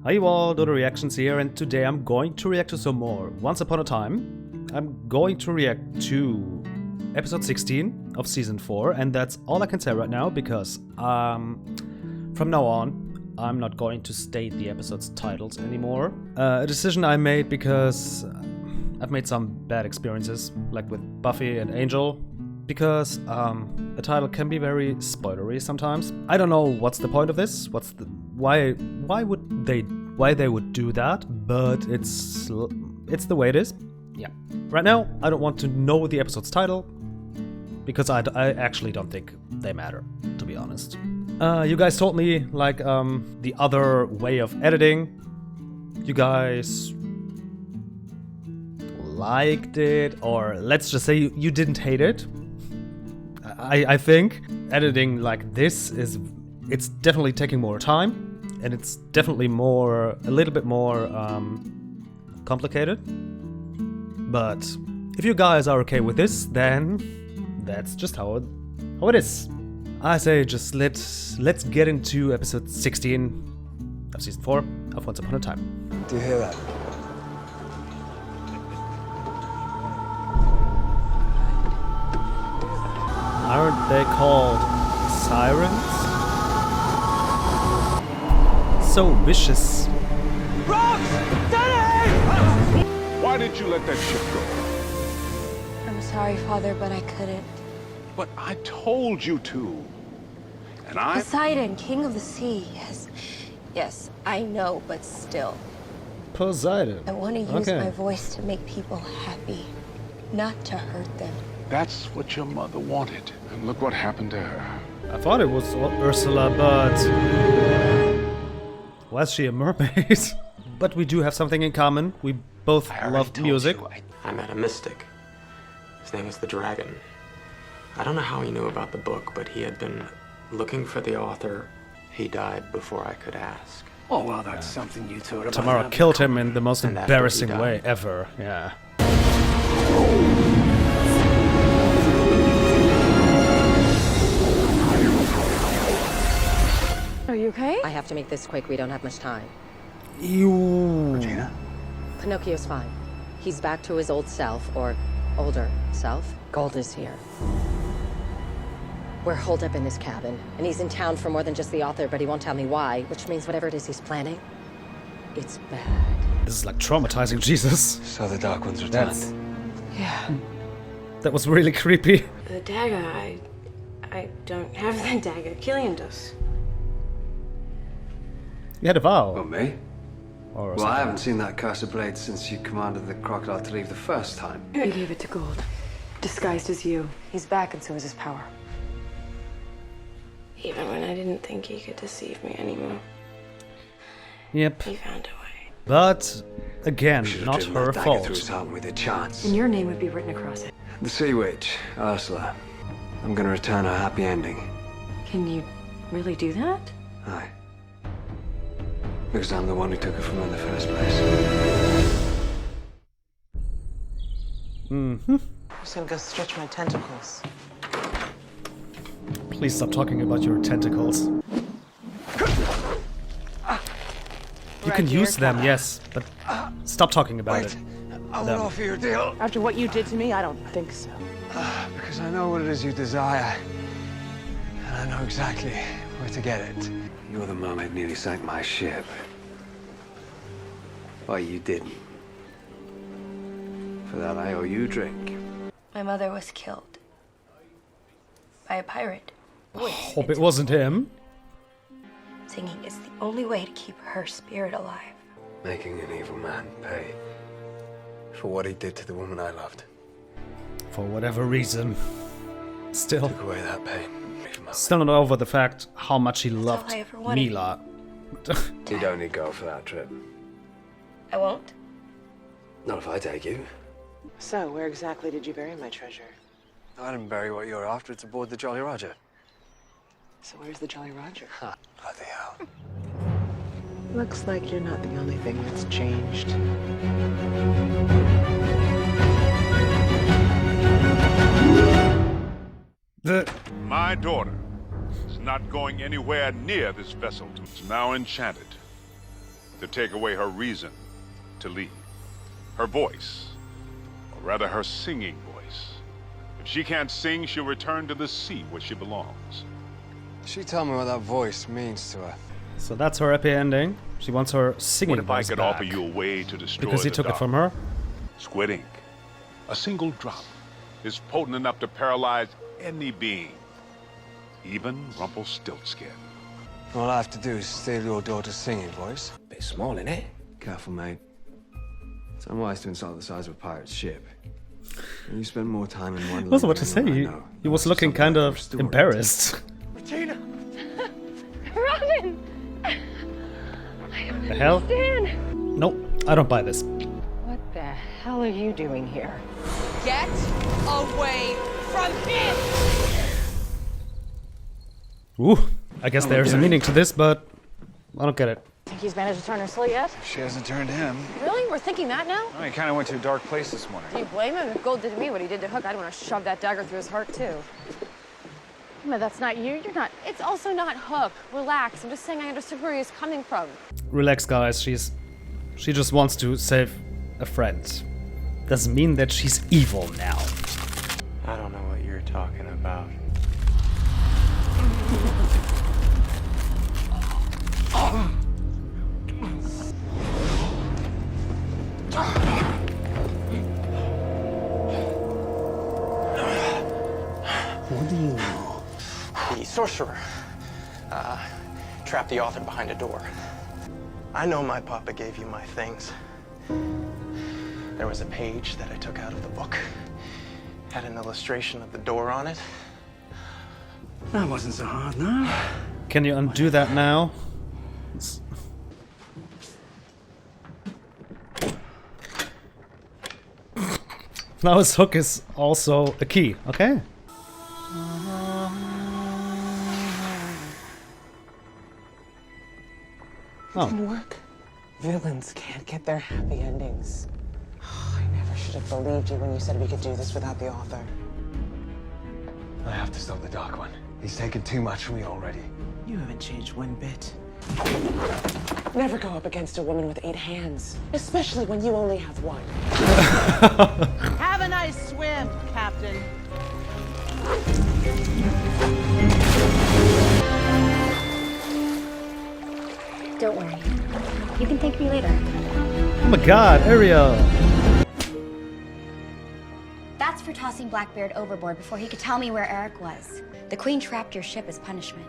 Hi you all, Dodo Reactions here, and today I'm going to react to some more Once Upon a Time. I'm going to react to episode 16 of season 4, and that's all I can say right now because from now on I'm not going to state the episode's titles anymore. A decision I made because I've made some bad experiences, like with Buffy and Angel, because a title can be very spoilery sometimes. I don't know what's the point of this, why they would do that, but it's the way it is. Yeah. Right now, I don't want to know the episode's title, because I actually don't think they matter, to be honest. You guys told me, like, the other way of editing. You guys liked it, or let's just say you didn't hate it. I think editing like this it's definitely taking more time, and it's definitely a little bit more complicated. But if you guys are okay with this, then that's just how it is. I say just let's get into episode 16 of season 4 of Once Upon a Time. Do you hear that? Aren't they called sirens? So vicious. Rocks! Daddy! Why did you let that ship go? I'm sorry, Father, but I couldn't. But I told you to. And I... Poseidon, king of the sea. Yes, I know, but still. Poseidon. I want to use my voice to make people happy, not to hurt them. That's what your mother wanted. And look what happened to her. I thought it was Ursula, but... was she a mermaid? But we do have something in common. We both love music. I met a mystic. His name was the Dragon. I don't know how he knew about the book, but he had been looking for the author. He died before I could ask. Oh, well, that's something you thought about. Tamara killed him in the most embarrassing way ever. Yeah. Are you okay? I have to make this quick. We don't have much time. Ew. Regina? Pinocchio's fine. He's back to his old self, or older self. Gold is here. We're holed up in his cabin, and he's in town for more than just the author, but he won't tell me why, which means whatever it is he's planning, it's bad. This is like traumatizing Jesus. So the Dark One's returned. Yeah. That was really creepy. The dagger, I don't have the dagger. Killian does. You had a vow. Well, me? Or Well, I haven't seen that cursed blade since you commanded the crocodile to leave the first time. You gave it to Gold, disguised as you. He's back, and so is his power. Even when I didn't think he could deceive me anymore. Yep. He found a way. But again, Should've not driven her that dagger fault. through his heart with a chance. And your name would be written across it. The Sea Witch, Ursula. I'm gonna return her happy ending. Can you really do that? Aye. Because I'm the one who took her from her in the first place. Mm-hmm. I'm just gonna go stretch my tentacles. Please stop talking about your tentacles. You can use them, yes, but stop talking about it. I won't offer you a deal. After what you did to me, I don't think so. Because I know what it is you desire. And I know exactly where to get it. You're the mermaid nearly sank my ship. Why you didn't. For that I owe you a drink. My mother was killed by a pirate. Hope it wasn't him. Singing is the only way to keep her spirit alive. Making an evil man pay for what he did to the woman I loved. For whatever reason. Still. Took away that pain. Still not over the fact how much he loved all I ever wanted. Mila. You don't need go for that trip. I won't. Not if I take you. So, where exactly did you bury my treasure? I didn't bury what you're after. It's aboard the Jolly Roger. So where's the Jolly Roger? Ha, bloody hell. Looks like you're not the only thing that's changed. My daughter is not going anywhere near this vessel. It's now enchanted. to take away her reason to leave. Her voice, or rather her singing voice. If she can't sing, she'll return to the sea where she belongs. She told me what that voice means to her. So that's her happy ending. She wants her singing What if I voice could back offer you a way to destroy because he the took it dark? from her. Squid ink. A single drop is potent enough to paralyze any being, even Rumpelstiltskin. All I have to do is steal your daughter's singing voice. Bit small, innit? Careful, mate. It's unwise to insult the size of a pirate's ship. You spend more time in one. I wasn't what to say. He was looking kind of embarrassed. Regina! Robin! The hell? Nope, I don't buy this. What the hell are you doing here? Get away from him! Ooh, I guess there's a meaning to this, but I don't get it. Think he's managed to turn Ursula yet? She hasn't turned him. Really? We're thinking that now? He kind of went to a dark place this morning. Do you blame him? If Gold did to me what he did to Hook, I'd want to shove that dagger through his heart, too. But that's not you. You're not. It's also not Hook. Relax. I'm just saying I understood where he was coming from. Relax, guys. She just wants to save a friend. Doesn't mean that she's evil now. I don't know what you're talking about. What do you know? The sorcerer trapped the author behind a door. I know my papa gave you my things. There was a page that I took out of the book. Had an illustration of the door on it. That wasn't so hard, no? Can you undo that now? Now his hook is also a key, okay? It didn't work. Villains can't get their happy endings. Oh, I never should have believed you when you said we could do this without the author. I have to stop the Dark One. He's taken too much from me already. You haven't changed one bit. Never go up against a woman with 8 hands, especially when you only have 1. Have a nice swim, Captain. Don't worry. You can thank me later. Oh my god, Ariel! That's for tossing Blackbeard overboard before he could tell me where Eric was. The Queen trapped your ship as punishment.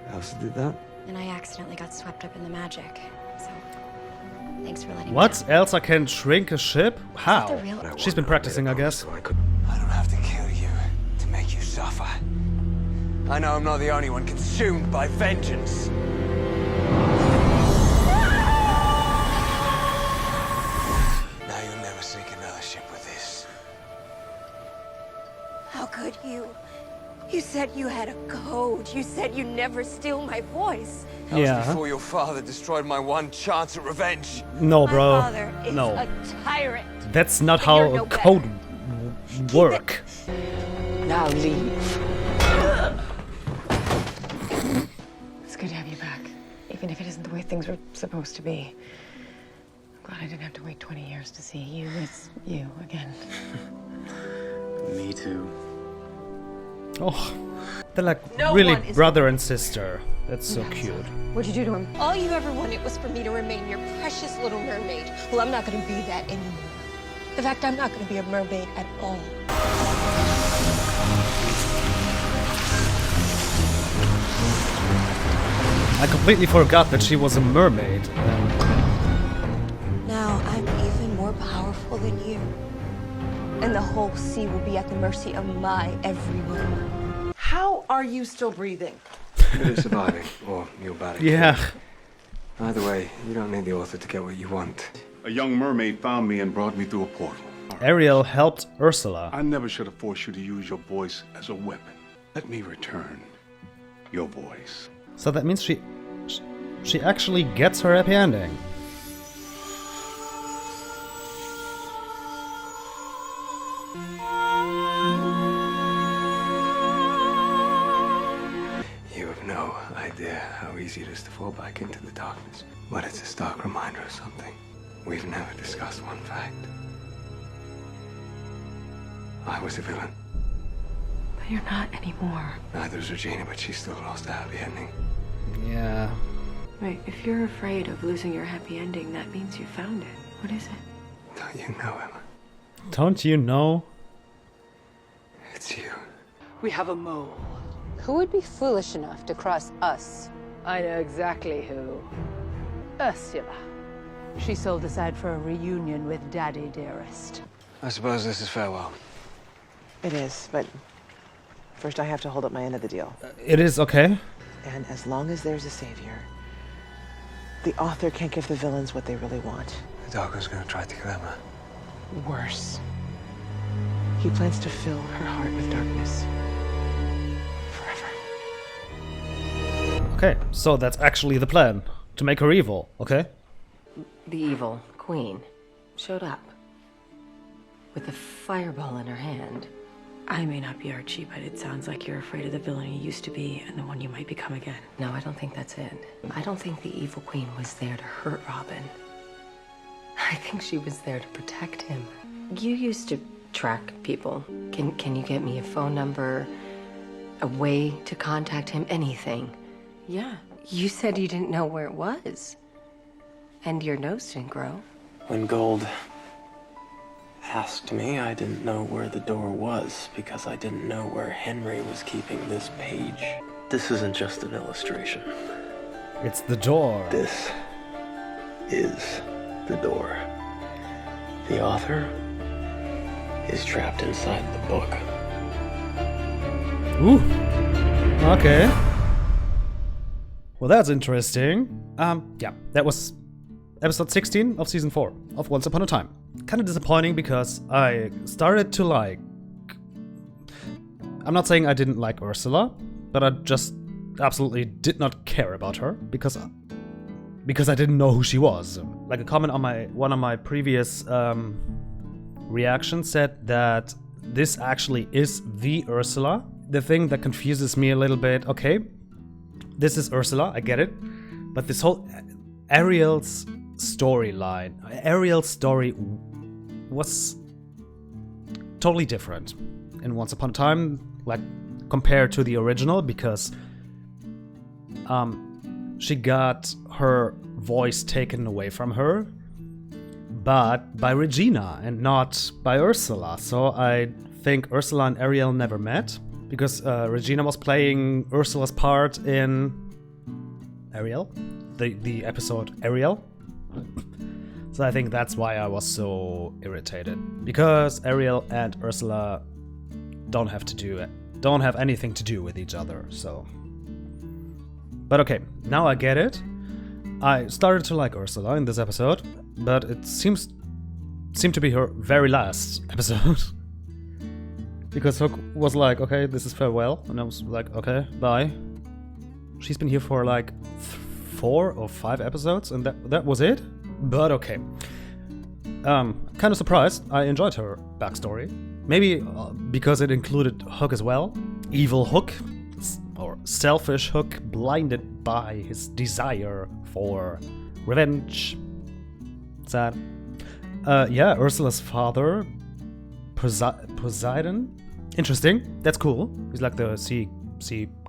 Elsa did that? And I accidentally got swept up in the magic. So, thanks for letting me What? know. Elsa can shrink a ship? How? the real- She's been practicing, I guess. I don't have to kill you to make you suffer. I know I'm not the only one consumed by vengeance. Now you'll never sink another ship with this. How could you? You said you had a code. You said you'd never steal my voice. That was Yeah. before your father destroyed my one chance at revenge. No, bro. My father is No. a tyrant. That's not But how you're a no better. code work. Now leave. It's good to have you back, even if it isn't the way things were supposed to be. I'm glad I didn't have to wait 20 years to see you as you again. Me too. Oh, they're like No really one is- brother and sister. That's so cute. What'd you do to him? All you ever wanted was for me to remain your precious little mermaid. Well, I'm not going to be that anymore. In fact, I'm not going to be a mermaid at all. I completely forgot that she was a mermaid. Now I'm even more powerful than you. And the whole sea will be at the mercy of my every move. How are you still breathing? Good at surviving, or you're bad at Yeah. killing. Either way, you don't need the author to get what you want. A young mermaid found me and brought me through a portal. Ariel helped Ursula. I never should have forced you to use your voice as a weapon. Let me return your voice. So that means she actually gets her happy ending. You have no idea how easy it is to fall back into the darkness. But it's a stark reminder of something. We've never discussed one fact. I was a villain. But you're not anymore. Neither is Regina, but she still lost a happy ending. Yeah. Wait, if you're afraid of losing your happy ending, that means you found it. What is it? Don't you know, Emma? Don't you know? It's you. We have a mole. Who would be foolish enough to cross us? I know exactly who. Ursula. She sold us out for a reunion with Daddy Dearest. I suppose this is farewell. It is, but first I have to hold up my end of the deal. It is okay. And as long as there's a savior, the author can't give the villains what they really want. The doggo's gonna try to kill Emma. Worse. He plans to fill her heart with darkness. Forever. Okay, so that's actually the plan. To make her evil, okay? The evil queen showed up with a fireball in her hand. I may not be Archie, but it sounds like you're afraid of the villain you used to be and the one you might become again. No, I don't think that's it. I don't think the evil queen was there to hurt Robin. I think she was there to protect him. You used to track people. Can you get me a phone number, a way to contact him, anything? Yeah. You said you didn't know where it was. And your nose didn't grow. When Gold asked me, I didn't know where the door was because I didn't know where Henry was keeping this page. This isn't just an illustration. It's the door. This is the door. The author is trapped inside the book. Ooh. Okay. Well, that's interesting. Yeah, that was episode 16 of season 4 of Once Upon a Time. Kind of disappointing because I started to like... I'm not saying I didn't like Ursula, but I just absolutely did not care about her because I didn't know who she was. Like a comment on one of my previous reactions said that this actually is the Ursula. The thing that confuses me a little bit, okay, this is Ursula, I get it, but this whole Ariel's storyline, Ariel's story was totally different in Once Upon a Time, like compared to the original, because she got her voice taken away from her, but by Regina and not by Ursula. So I think Ursula and Ariel never met, because Regina was playing Ursula's part in Ariel, the episode Ariel. So I think that's why I was so irritated, because Ariel and Ursula don't have anything to do with each other. So, but okay, now I get it. I started to like Ursula in this episode, but it seemed to be her very last episode. Because Hook was like, okay, this is farewell, and I was like, okay, bye. She's been here for like 4 or 5 episodes, and that was it. But okay. Kind of surprised. I enjoyed her backstory. Maybe because it included Hook as well. Evil Hook, or selfish Hook, blinded by his desire for revenge. Sad. Yeah, Ursula's father, Poseidon. Interesting. That's cool. He's like the sea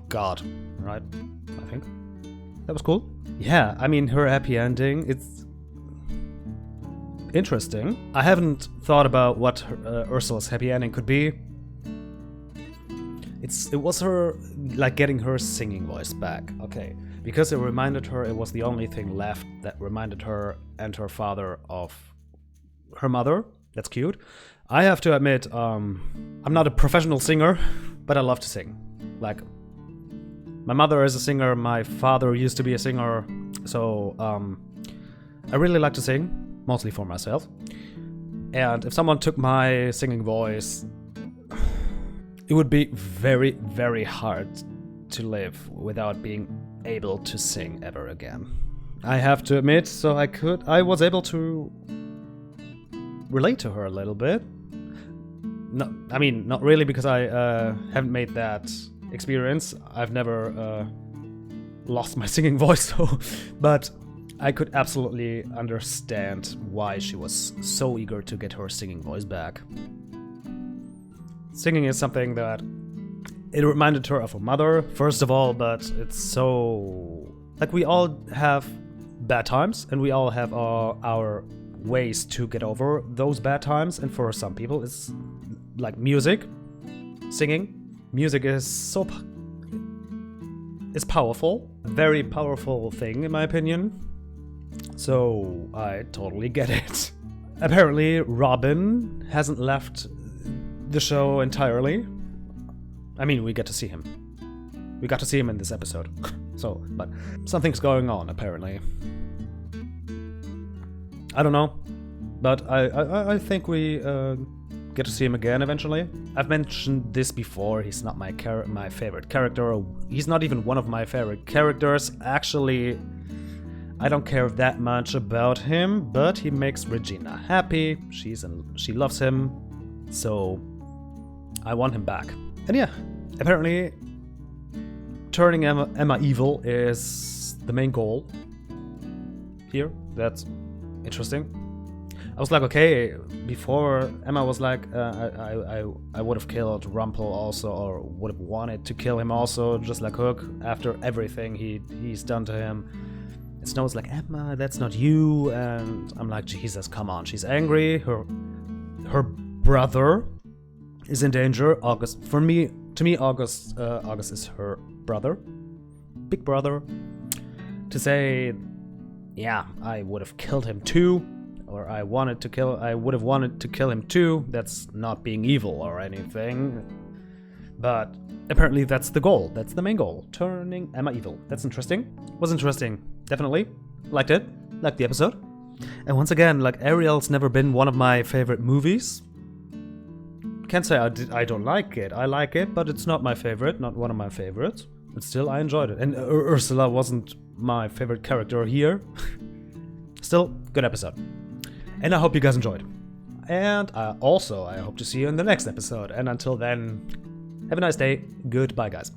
god, right? I think. That was cool. Yeah, I mean, her happy ending, it's interesting. I haven't thought about what Ursula's happy ending could be. It was her, like, getting her singing voice back. Okay. Because it reminded her, it was the only thing left that reminded her and her father of her mother. That's cute. I have to admit, I'm not a professional singer, but I love to sing. Like, my mother is a singer, my father used to be a singer, so I really like to sing, mostly for myself. And if someone took my singing voice, it would be very, very hard to live without being able to sing ever again. I have to admit, so I was able to relate to her a little bit. No, I mean, not really, because I haven't made that experience. I've never lost my singing voice, so, but I could absolutely understand why she was so eager to get her singing voice back. Singing is something that it reminded her of her mother, first of all, but it's so... Like, we all have bad times, and we all have our ways to get over those bad times, and for some people it's like music, singing. Music is so... It's powerful. A very powerful thing, in my opinion. So, I totally get it. Apparently, Robin hasn't left the show entirely. I mean, we get to see him. We got to see him in this episode. So, but something's going on, apparently. I don't know. But I think we get to see him again eventually. I've mentioned this before. He's not my favorite character. He's not even one of my favorite characters. Actually, I don't care that much about him, but he makes Regina happy. She loves him. So I want him back. And yeah, apparently turning Emma evil is the main goal here. That's interesting. I was like, okay, before Emma was like, I would have killed Rumpel also, or would have wanted to kill him also, just like Hook, after everything he's done to him. And Snow's like, Emma, that's not you, and I'm like, Jesus, come on, she's angry, her brother is in danger. August, to me, August is her brother, big brother. To say, yeah, I would have killed him too, or I would have wanted to kill him too. That's not being evil or anything. But apparently that's the goal. That's the main goal. Turning Emma evil. That's interesting. Was interesting. Definitely. Liked it. Liked the episode. And once again, like, Ariel's never been one of my favorite movies. Can't say I don't like it. I like it, but it's not my favorite. Not one of my favorites. But still, I enjoyed it. And Ursula wasn't my favorite character here. Still, good episode. And I hope you guys enjoyed. And I hope to see you in the next episode. And until then, have a nice day. Goodbye, guys.